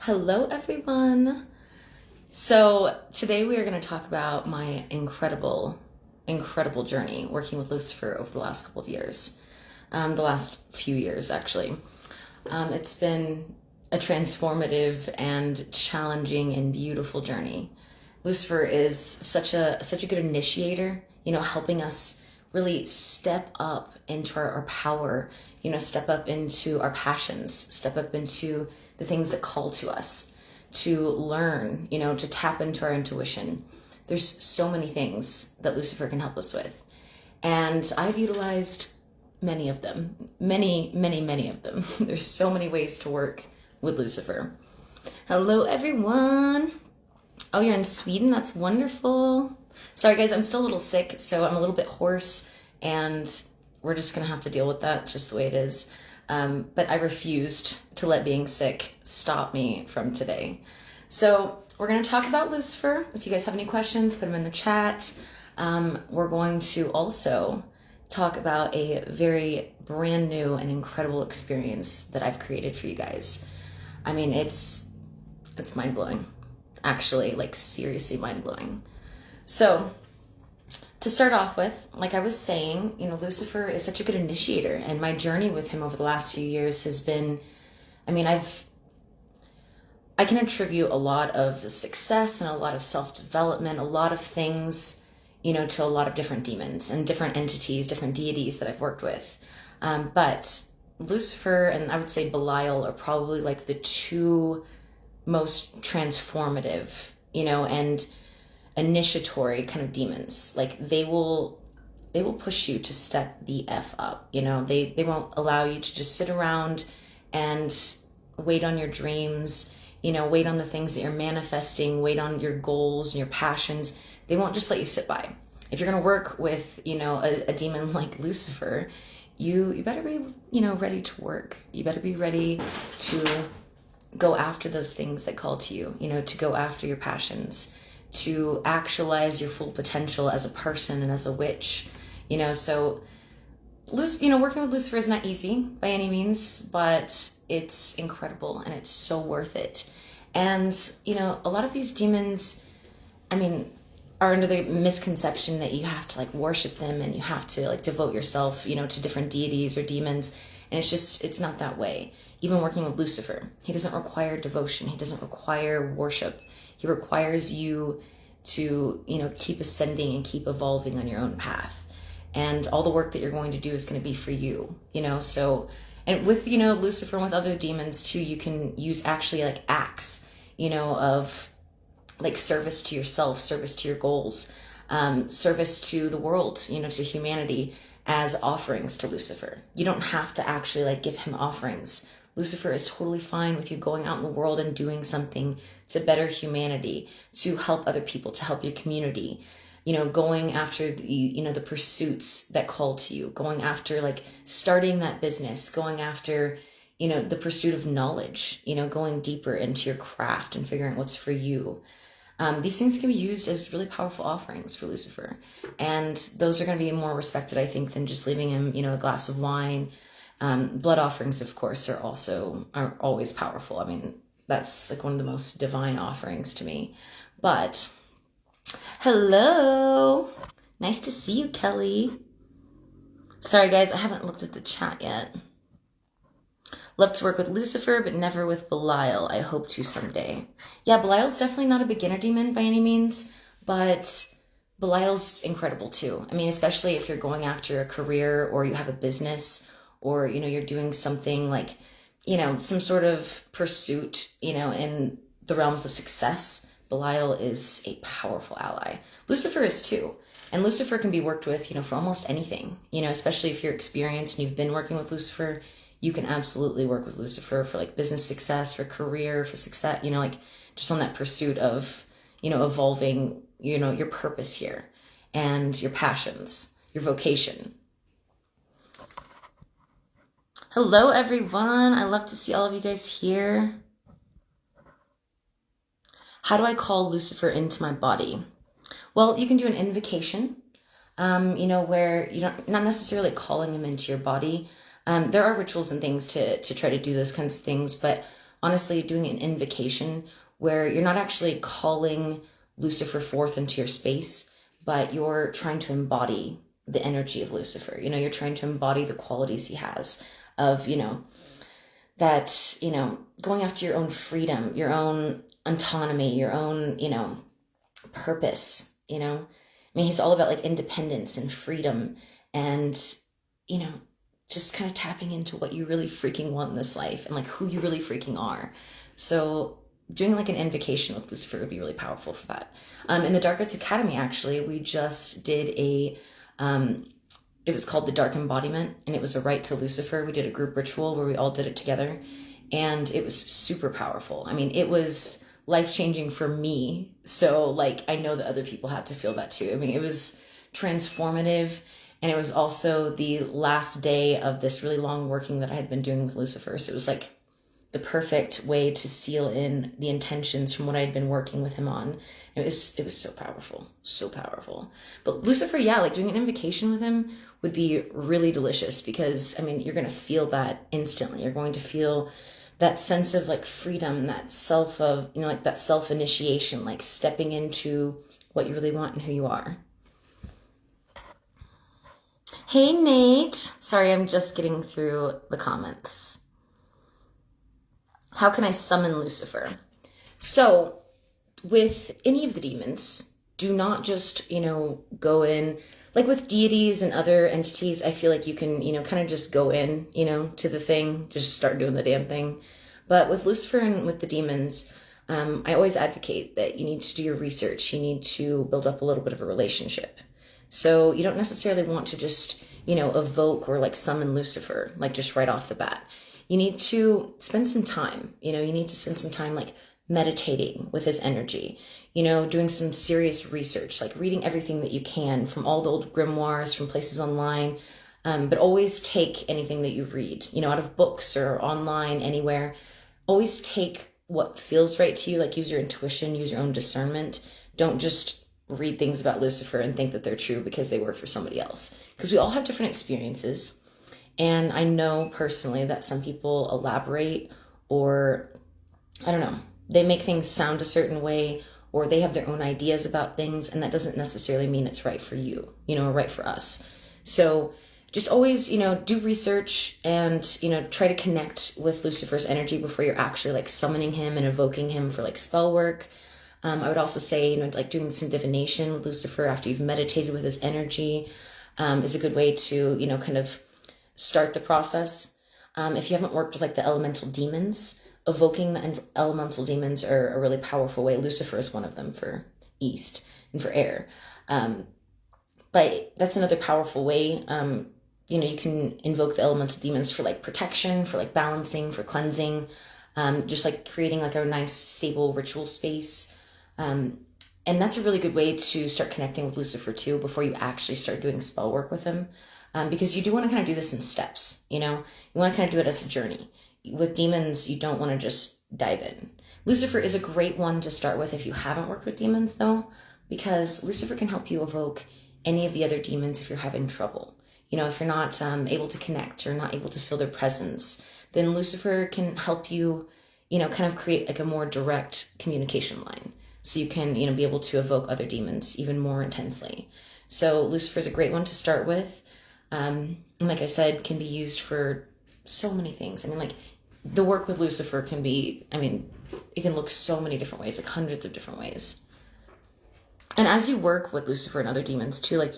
Hello, everyone. So today we are going to talk about my incredible journey working with Lucifer over the last couple of years, the last few years, actually. It's been a transformative and challenging and beautiful journey. Lucifer is such a good initiator, helping us really step up into our power, step up into our passions, step up into the things that call to us, to learn, to tap into our intuition. There's so many things that Lucifer can help us with. And I've utilized many of them, many of them. There's so many ways to work with Lucifer. Hello, everyone. Oh, you're in Sweden? That's wonderful. Sorry, guys, I'm still a little sick, so I'm a little bit hoarse, and we're just going to have to deal with that. It's just the way it is. But I refused to let being sick stop me from today. So we're going to talk about Lucifer. If you guys have any questions, put them in the chat. We're going to also talk about a very brand new and incredible experience that I've created for you guys. I mean, it's mind-blowing. Actually, like seriously mind-blowing. So to start off with, like I was saying, Lucifer is such a good initiator, and my journey with him over the last few years has been, I can attribute a lot of success and a lot of self-development, a lot of things, to a lot of different demons and different entities, different deities that I've worked with. But Lucifer and I would say Belial are probably like the two most transformative, and initiatory kind of demons. Like they will push you to step the F up. They won't allow you to just sit around and wait on your dreams, wait on the things that you're manifesting, wait on your goals and your passions. They won't just let you sit by. If you're going to work with, a demon like Lucifer, you better be, ready to work. You better be ready to go after those things that call to you, to go after your passions, to actualize your full potential as a person and as a witch, so, working with Lucifer is not easy by any means, but it's incredible and it's so worth it. And, a lot of these demons, are under the misconception that you have to worship them and you have to devote yourself, to different deities or demons. And it's not that way. Even working with Lucifer, he doesn't require devotion. He doesn't require worship. He requires you to, keep ascending and keep evolving on your own path. And all the work that you're going to do is going to be for you, so, and with, Lucifer and with other demons too, you can use actually acts, of service to yourself, service to your goals, service to the world, to humanity as offerings to Lucifer. You don't have to actually give him offerings. Lucifer is totally fine with you going out in the world and doing something to better humanity, to help other people, to help your community, going after the pursuits that call to you, going after starting that business, going after, the pursuit of knowledge, going deeper into your craft and figuring out what's for you. These things can be used as really powerful offerings for Lucifer. And those are going to be more respected, I think, than just leaving him, a glass of wine. Blood offerings, of course, are always powerful. That's one of the most divine offerings to me. But hello, nice to see you, Kelly. Sorry, guys, I haven't looked at the chat yet. Love to work with Lucifer, but never with Belial. I hope to someday. Yeah, Belial's definitely not a beginner demon by any means, but Belial's incredible too. Especially if you're going after a career or you have a business or, you're doing something some sort of pursuit, in the realms of success. Belial is a powerful ally. Lucifer is too. And Lucifer can be worked with, for almost anything, especially if you're experienced and you've been working with Lucifer. You can absolutely work with Lucifer for business success, for career, for success, just on that pursuit of, evolving, your purpose here and your passions, your vocation. Hello, everyone. I love to see all of you guys here. How do I call Lucifer into my body? Well, you can do an invocation, where you're not necessarily calling him into your body. There are rituals and things to try to do those kinds of things, but honestly doing an invocation where you're not actually calling Lucifer forth into your space, but you're trying to embody the energy of Lucifer. You're trying to embody the qualities he has of, that, going after your own freedom, your own autonomy, your own, purpose, I mean, he's all about like independence and freedom and, just kind of tapping into what you really freaking want in this life and like who you really freaking are. So doing like an invocation with Lucifer would be really powerful for that. In the Dark Arts Academy, actually, we just did it was called the Dark Embodiment, and it was a rite to Lucifer. We did a group ritual where we all did it together, and it was super powerful. I mean, it was life-changing for me. So like, I know that other people had to feel that too. I mean, it was transformative. And it was also the last day of this really long working that I had been doing with Lucifer. So it was like the perfect way to seal in the intentions from what I had been working with him on. It was so powerful, so powerful. But Lucifer, yeah, like doing an invocation with him would be really delicious because, I mean, you're going to feel that instantly. You're going to feel that sense of like freedom, that like that self-initiation, like stepping into what you really want and who you are. Hey, Nate. Sorry, I'm just getting through the comments. How can I summon Lucifer? So with any of the demons, do not just, go in, like with deities and other entities, I feel like you can, kind of just go in, to the thing, just start doing the damn thing. But with Lucifer and with the demons, I always advocate that you need to do your research. You need to build up a little bit of a relationship. So you don't necessarily want to just, evoke or like summon Lucifer, like just right off the bat. You need to spend some time, you need to spend some time like meditating with his energy, doing some serious research, like reading everything that you can from all the old grimoires, from places online. But always take anything that you read, out of books or online, anywhere. Always take what feels right to you, like use your intuition, use your own discernment. Don't just read things about Lucifer and think that they're true because they work for somebody else. Because we all have different experiences. And I know personally that some people elaborate or, I don't know, they make things sound a certain way or they have their own ideas about things. And that doesn't necessarily mean it's right for you, or right for us. So just always, do research and, try to connect with Lucifer's energy before you're actually like summoning him and evoking him for like spell work. I would also say, like doing some divination with Lucifer after you've meditated with his energy is a good way to, kind of start the process. If you haven't worked with like the elemental demons, evoking the elemental demons are a really powerful way. Lucifer is one of them for East and for air. But that's another powerful way. You can invoke the elemental demons for like protection, for like balancing, for cleansing, just like creating like a nice stable ritual space. And that's a really good way to start connecting with Lucifer too, before you actually start doing spell work with him. Because you do want to kind of do this in steps, you want to kind of do it as a journey. With demons, you don't want to just dive in. Lucifer is a great one to start with if you haven't worked with demons though, because Lucifer can help you evoke any of the other demons if you're having trouble. If you're not able to connect or not able to feel their presence, then Lucifer can help you, kind of create like a more direct communication line. So you can, be able to evoke other demons even more intensely. So Lucifer is a great one to start with. And like I said, can be used for so many things. I mean, like the work with Lucifer can be, it can look so many different ways, like hundreds of different ways. And as you work with Lucifer and other demons too, like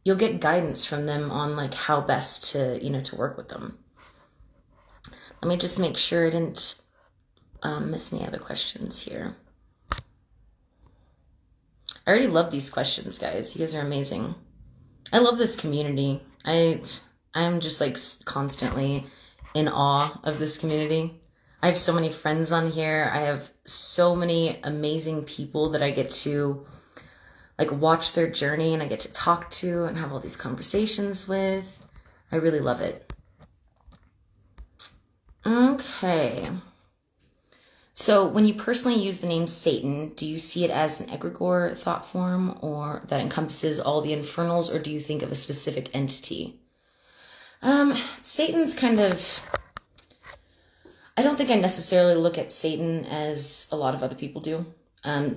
you'll get guidance from them on like how best to, to work with them. Let me just make sure I didn't miss any other questions here. I already love these questions, guys. You guys are amazing. I love this community. I'm just like constantly in awe of this community. I have so many friends on here. I have so many amazing people that I get to like watch their journey and I get to talk to and have all these conversations with. I really love it. Okay. So when you personally use the name Satan, do you see it as an egregore thought form or that encompasses all the infernals, or do you think of a specific entity? Satan's kind of, I don't think I necessarily look at Satan as a lot of other people do.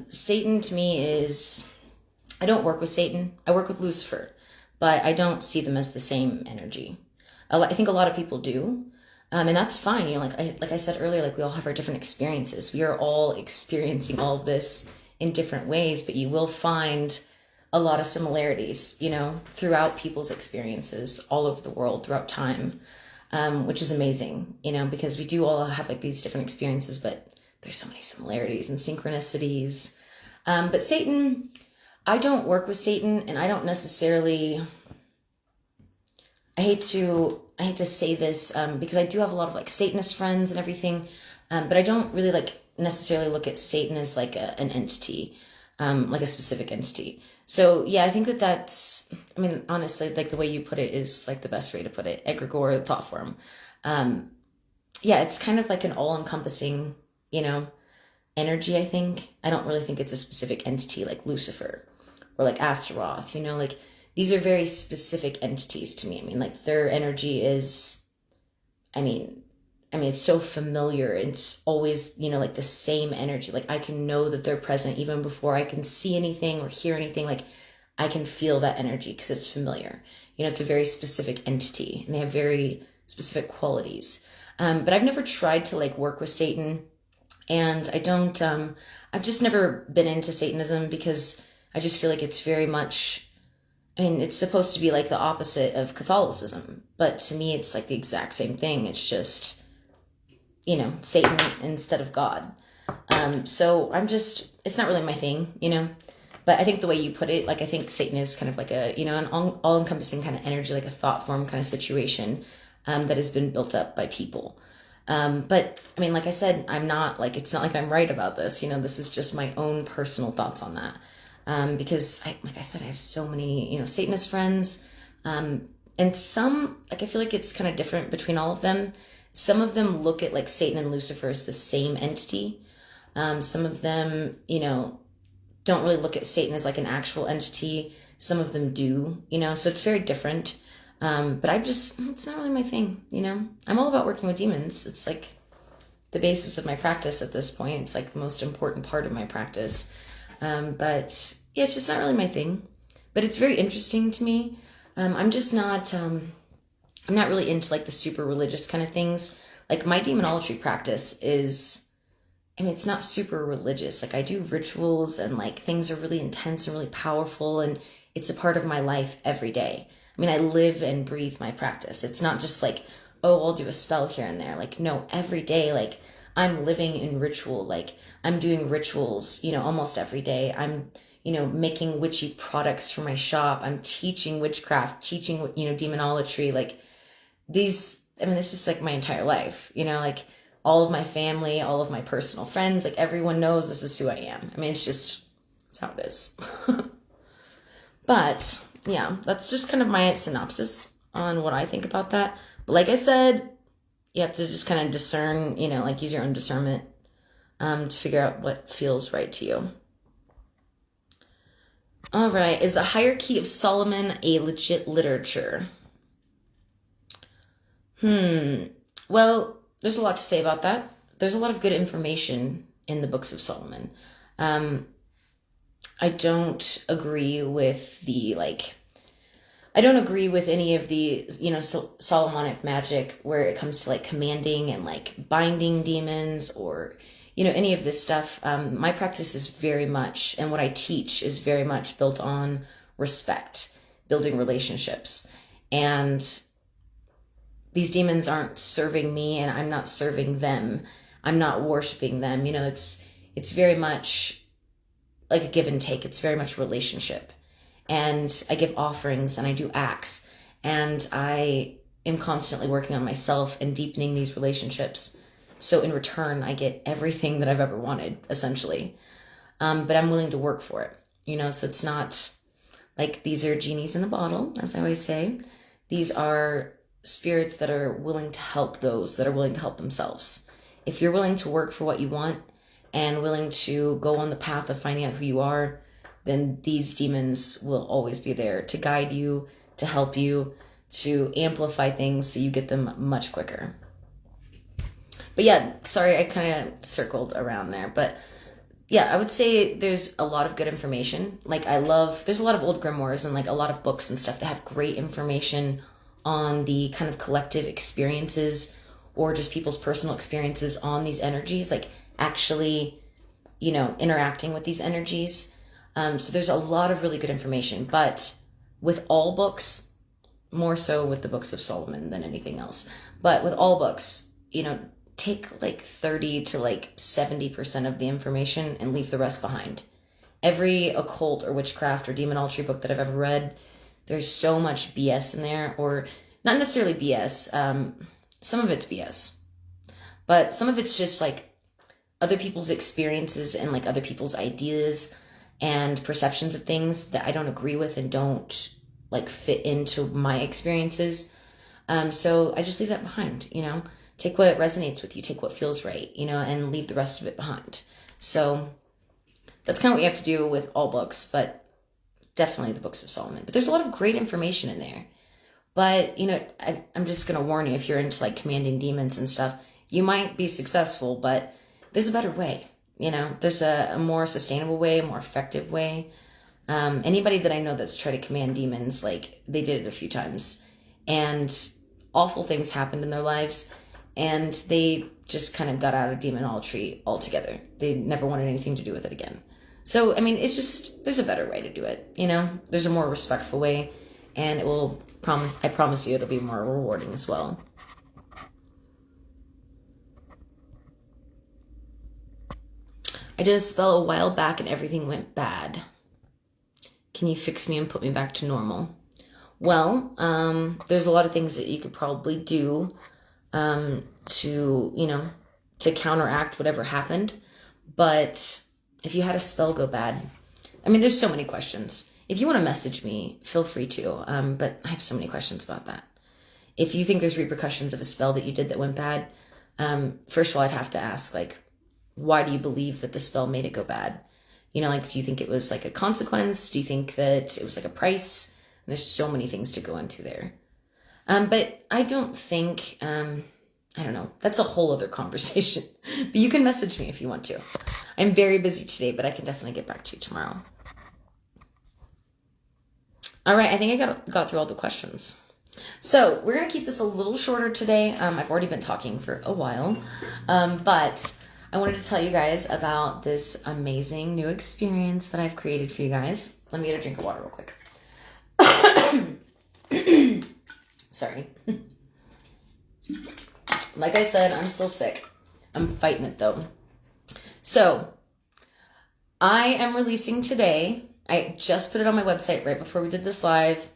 Satan to me is, I don't work with Satan. I work with Lucifer, but I don't see them as the same energy. I think a lot of people do. And that's fine. You know, like I said earlier, like we all have our different experiences. We are all experiencing all of this in different ways, but you will find a lot of similarities, you know, throughout people's experiences all over the world, throughout time, which is amazing, you know, because we do all have like these different experiences, but there's so many similarities and synchronicities. But Satan, I don't work with Satan, and I don't necessarily, I hate to say this, because I do have a lot of like Satanist friends and everything, but I don't really like necessarily look at Satan as like an entity, like a specific entity. So yeah, I think that's, I mean, honestly, like the way you put it is like the best way to put it, egregore thought form. Yeah, it's kind of like an all-encompassing, you know, energy, I think. I don't really think it's a specific entity like Lucifer or like Astaroth, you know, like these are very specific entities to me. I mean, like their energy is, I mean, it's so familiar. It's always, you know, like the same energy. Like I can know that they're present even before I can see anything or hear anything. Like I can feel that energy because it's familiar. You know, it's a very specific entity and they have very specific qualities. But I've never tried to like work with Satan, and I don't, I've just never been into Satanism because I just feel like it's very much, I mean, it's supposed to be like the opposite of Catholicism, but to me, it's like the exact same thing. It's just, you know, Satan instead of God. So I'm just, it's not really my thing, you know, but I think the way you put it, like, I think Satan is kind of like a, you know, an all-encompassing kind of energy, like a thought form kind of situation, that has been built up by people. But I mean, like I said, I'm not like, it's not like I'm right about this, you know, this is just my own personal thoughts on that. Because like I said, I have so many, you know, Satanist friends, and some, like, I feel like it's kind of different between all of them. Some of them look at like Satan and Lucifer as the same entity. Some of them, you know, don't really look at Satan as like an actual entity. Some of them do, you know, so it's very different. But it's not really my thing, you know. I'm all about working with demons. It's like the basis of my practice at this point. It's like the most important part of my practice. But yeah, it's just not really my thing. But it's very interesting to me. I'm just not, I'm not really into like the super religious kind of things. Like my demonology practice is, I mean, it's not super religious. Like I do rituals and like things are really intense and really powerful, and it's a part of my life every day. I mean, I live and breathe my practice. It's not just like, oh, I'll do a spell here and there. Like, no, every day, like I'm living in ritual. Like I'm doing rituals, you know, almost every day. I'm, you know, making witchy products for my shop. I'm teaching witchcraft, teaching, you know, demonolatry. Like these, I mean, this is like my entire life, you know, like all of my family, all of my personal friends, like everyone knows this is who I am. I mean, it's how it is. But yeah, that's just kind of my synopsis on what I think about that. But like I said, you have to just kind of discern, you know, like use your own discernment, to figure out what feels right to you. All right. Is the Hierarchy of Solomon a legit literature? Well, there's a lot to say about that. There's a lot of good information in the books of Solomon. I don't agree with I don't agree with any of the, you know, Solomonic magic where it comes to like commanding and like binding demons or, you know, any of this stuff. My practice is very much, and what I teach is very much built on respect, building relationships. And these demons aren't serving me and I'm not serving them. I'm not worshiping them. You know, it's very much like a give and take. It's very much relationship. And I give offerings and I do acts, and I am constantly working on myself and deepening these relationships. So in return, I get everything that I've ever wanted, essentially. But I'm willing to work for it, you know, so it's not like these are genies in a bottle, as I always say. These are spirits that are willing to help those that are willing to help themselves. If you're willing to work for what you want and willing to go on the path of finding out who you are, then these demons will always be there to guide you, to help you, to amplify things so you get them much quicker. But yeah, sorry, I kind of circled around there. But yeah, I would say there's a lot of good information. Like there's a lot of old grimoires and like a lot of books and stuff that have great information on the kind of collective experiences or just people's personal experiences on these energies, like actually, interacting with these energies. So there's a lot of really good information, but with all books, more so with the books of Solomon than anything else, but with all books, take like 30 to like 70% of the information and leave the rest behind. Every occult or witchcraft or demonology book that I've ever read, there's so much BS in there, or not necessarily BS. Some of it's BS, but some of it's just like other people's experiences and like other people's ideas and perceptions of things that I don't agree with and don't like fit into my experiences. So I just leave that behind, take what resonates with you, take what feels right, and leave the rest of it behind. So that's kind of what you have to do with all books, but definitely the books of Solomon. But there's a lot of great information in there. But, I'm just going to warn you, if you're into like commanding demons and stuff, you might be successful, but there's a better way. There's a more sustainable way, a more effective way. Anybody that I know that's tried to command demons, like they did it a few times and awful things happened in their lives. And they just kind of got out of demonology altogether. They never wanted anything to do with it again. So, it's just, there's a better way to do it. There's a more respectful way, and I promise you it'll be more rewarding as well. I did a spell a while back and everything went bad. Can you fix me and put me back to normal? Well, there's a lot of things that you could probably do to counteract whatever happened. But if you had a spell go bad, there's so many questions. If you want to message me, feel free to. But I have so many questions about that. If you think there's repercussions of a spell that you did that went bad, first of all, I'd have to ask, like, why do you believe that the spell made it go bad? Do you think it was like a consequence? Do you think that it was like a price? And there's so many things to go into there. But I don't think, I don't know, that's a whole other conversation. But you can message me if you want to. I'm very busy today, but I can definitely get back to you tomorrow. All right, I think I got through all the questions. So we're going to keep this a little shorter today. I've already been talking for a while, but I wanted to tell you guys about this amazing new experience that I've created for you guys. Let me get a drink of water real quick. Sorry. Like I said, I'm still sick. I'm fighting it though. So I am releasing today, I just put it on my website right before we did this live,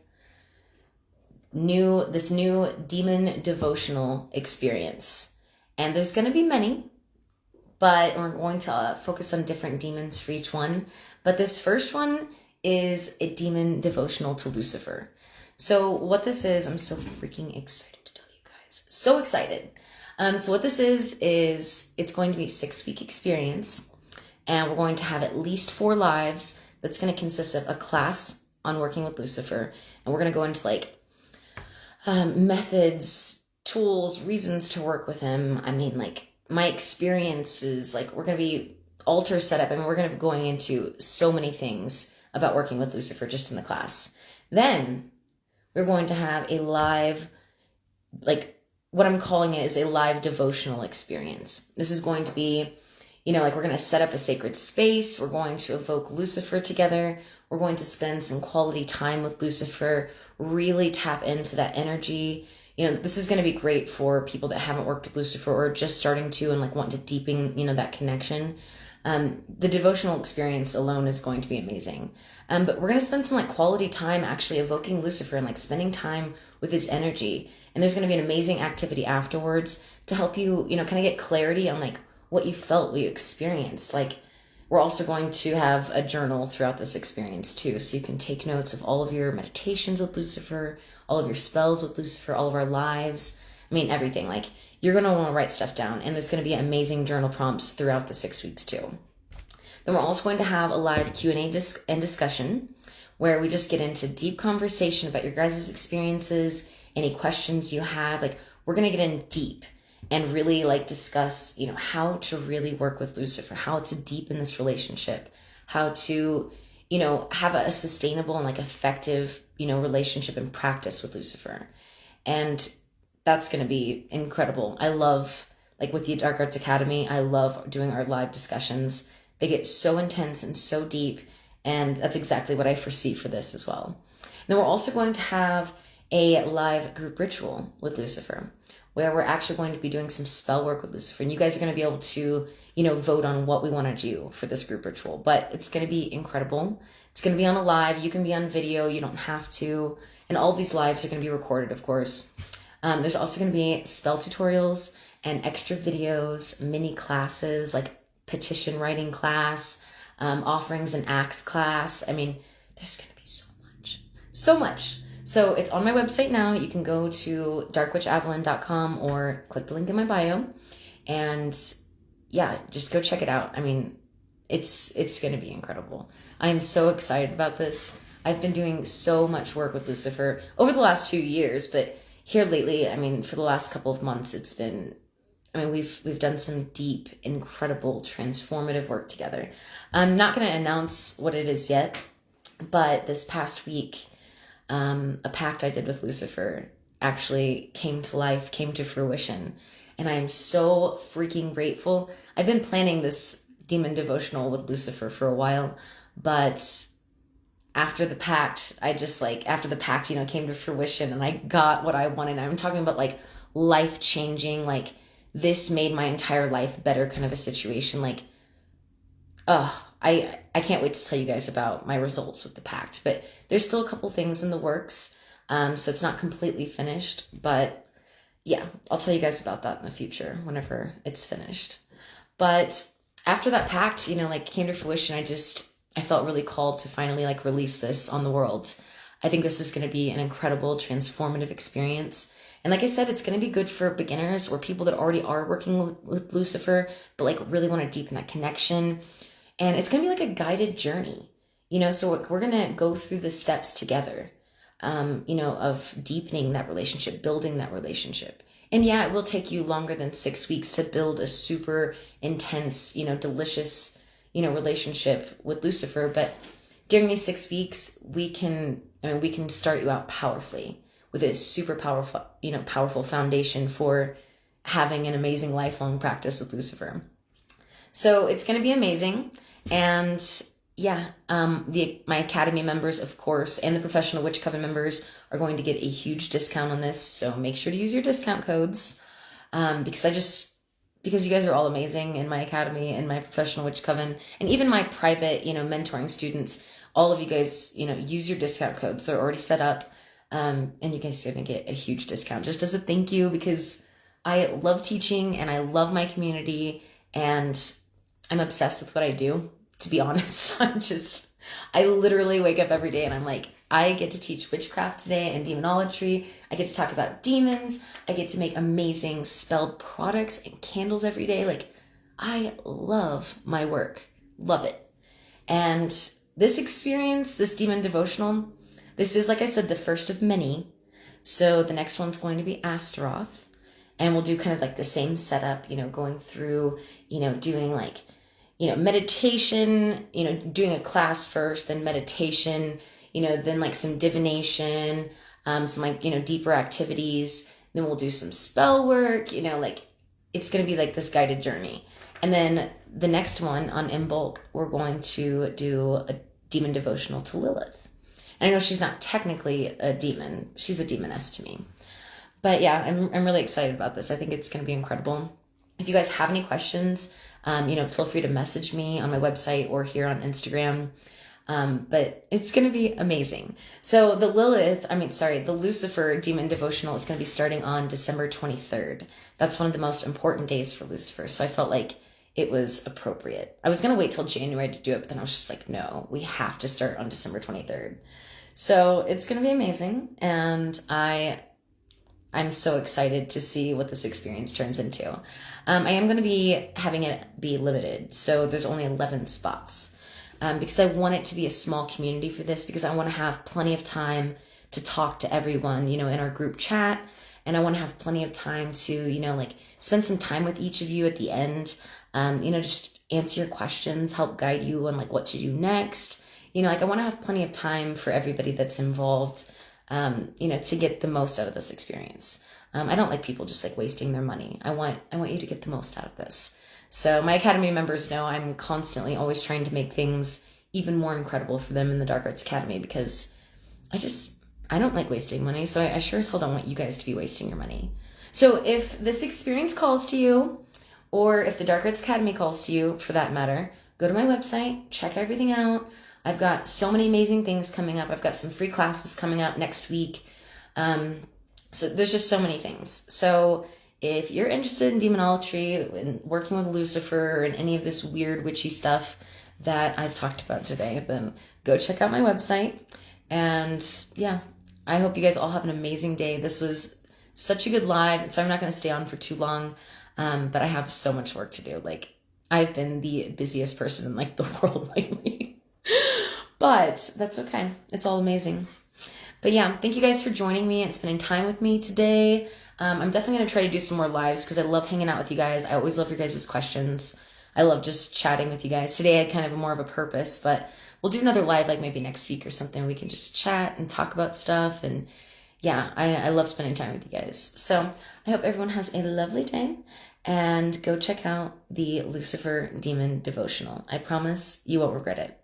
this new demon devotional experience. And there's going to be many, but we're going to focus on different demons for each one. But this first one is a demon devotional to Lucifer. So what this is, I'm so freaking excited to tell you guys. So excited. So what this is it's going to be a 6-week experience, and we're going to have at least 4 lives. That's going to consist of a class on working with Lucifer, and we're going to go into like methods, tools, reasons to work with him. Like my experiences, like we're going to be altar setup. We're going to be going into so many things about working with Lucifer just in the class. Then we're going to have a live, like what I'm calling it is a live devotional experience. This is going to be, like we're going to set up a sacred space. We're going to evoke Lucifer together. We're going to spend some quality time with Lucifer, really tap into that energy. This is going to be great for people that haven't worked with Lucifer or just starting to and like want to deepen, that connection. The devotional experience alone is going to be amazing. But we're going to spend some like quality time actually evoking Lucifer and like spending time with his energy. And there's going to be an amazing activity afterwards to help you, kind of get clarity on like what you felt, what you experienced. Like we're also going to have a journal throughout this experience too. So you can take notes of all of your meditations with Lucifer, all of your spells with Lucifer, all of our lives. Everything. Like you're going to want to write stuff down, and there's going to be amazing journal prompts throughout the 6 weeks too. Then we're also going to have a live Q&A and discussion where we just get into deep conversation about your guys' experiences, any questions you have. Like we're going to get in deep. and really like discuss, how to really work with Lucifer, how to deepen this relationship, how to, have a sustainable and like effective, relationship and practice with Lucifer. And that's going to be incredible. I love, like with the Dark Arts Academy, I love doing our live discussions. They get so intense and so deep, and that's exactly what I foresee for this as well. And then we're also going to have a live group ritual with Lucifer, where we're actually going to be doing some spell work with Lucifer. And you guys are going to be able to, vote on what we want to do for this group ritual. But it's going to be incredible. It's going to be on a live. You can be on video. You don't have to. And all these lives are going to be recorded, of course. There's also going to be spell tutorials and extra videos, mini classes, like petition writing class, offerings and acts class. I mean, there's going to be so much. So much. So it's on my website now. You can go to darkwitchavalon.com or click the link in my bio. And yeah, just go check it out. I mean, it's going to be incredible. I am so excited about this. I've been doing so much work with Lucifer over the last few years, but here lately, I mean, for the last couple of months, it's been, we've done some deep, incredible, transformative work together. I'm not going to announce what it is yet, but this past week, a pact I did with Lucifer actually came to life, came to fruition. And I am so freaking grateful. I've been planning this demon devotional with Lucifer for a while, but after the pact, came to fruition and I got what I wanted. I'm talking about like life-changing, like this made my entire life better kind of a situation. Like, I can't wait to tell you guys about my results with the pact, but there's still a couple things in the works. So it's not completely finished, but yeah, I'll tell you guys about that in the future whenever it's finished. But after that pact, came to fruition, I felt really called to finally like release this on the world. I think this is going to be an incredible transformative experience. And like I said, it's going to be good for beginners or people that already are working with Lucifer, but like really want to deepen that connection. And it's going to be like a guided journey, so we're going to go through the steps together, of deepening that relationship, building that relationship. And yeah, it will take you longer than 6 weeks to build a super intense, delicious, relationship with Lucifer. But during these 6 weeks, we can start you out powerfully with a super powerful foundation for having an amazing lifelong practice with Lucifer. So it's going to be amazing. And yeah, my Academy members, of course, and the Professional Witch Coven members are going to get a huge discount on this. So make sure to use your discount codes, because you guys are all amazing in my Academy and my Professional Witch Coven, and even my private, mentoring students. All of you guys, use your discount codes. They're already set up, and you guys are going to get a huge discount just as a thank you, because I love teaching and I love my community and I'm obsessed with what I do. To be honest, I literally wake up every day and I'm like, I get to teach witchcraft today and demonology. I get to talk about demons. I get to make amazing spelled products and candles every day. Like, I love my work. Love it. And this experience, this demon devotional, this is, like I said, the first of many. So the next one's going to be Astaroth. And we'll do kind of like the same setup, going through, doing like, meditation, doing a class first, then meditation, then like some divination, some like, deeper activities. Then we'll do some spell work, like it's going to be like this guided journey. And then the next one on Imbolc, we're going to do a demon devotional to Lilith. And I know she's not technically a demon. She's a demoness to me. But yeah, I'm really excited about this. I think it's going to be incredible. If you guys have any questions, feel free to message me on my website or here on Instagram. But it's going to be amazing. So the Lucifer Demon Devotional is going to be starting on December 23rd. That's one of the most important days for Lucifer. So I felt like it was appropriate. I was going to wait till January to do it, but then I was just like, no, we have to start on December 23rd. So it's going to be amazing. And I'm so excited to see what this experience turns into. I am going to be having it be limited. So there's only 11 spots. Because I want it to be a small community for this, because I want to have plenty of time to talk to everyone, in our group chat, And I want to have plenty of time to, like spend some time with each of you at the end, just answer your questions, help guide you on like what to do next. Like I want to have plenty of time for everybody that's involved, to get the most out of this experience. I don't like people just like wasting their money. I want you to get the most out of this. So my Academy members know I'm constantly always trying to make things even more incredible for them in the Dark Arts Academy, because I don't like wasting money. So I sure as hell don't want you guys to be wasting your money. So if this experience calls to you, or if the Dark Arts Academy calls to you for that matter, go to my website, check everything out. I've got so many amazing things coming up. I've got some free classes coming up next week. So there's just so many things. So if you're interested in demonology and working with Lucifer and any of this weird witchy stuff that I've talked about today, then go check out my website. And yeah, I hope you guys all have an amazing day. This was such a good live, so I'm not going to stay on for too long. But I have so much work to do. Like, I've been the busiest person in like the world lately. But that's okay. It's all amazing. But yeah, thank you guys for joining me and spending time with me today. I'm definitely going to try to do some more lives because I love hanging out with you guys. I always love your guys' questions. I love just chatting with you guys. Today I had kind of more of a purpose, but we'll do another live like maybe next week or something. We can just chat and talk about stuff. And yeah, I love spending time with you guys. So I hope everyone has a lovely day, and go check out the Lucifer Demon Devotional. I promise you won't regret it.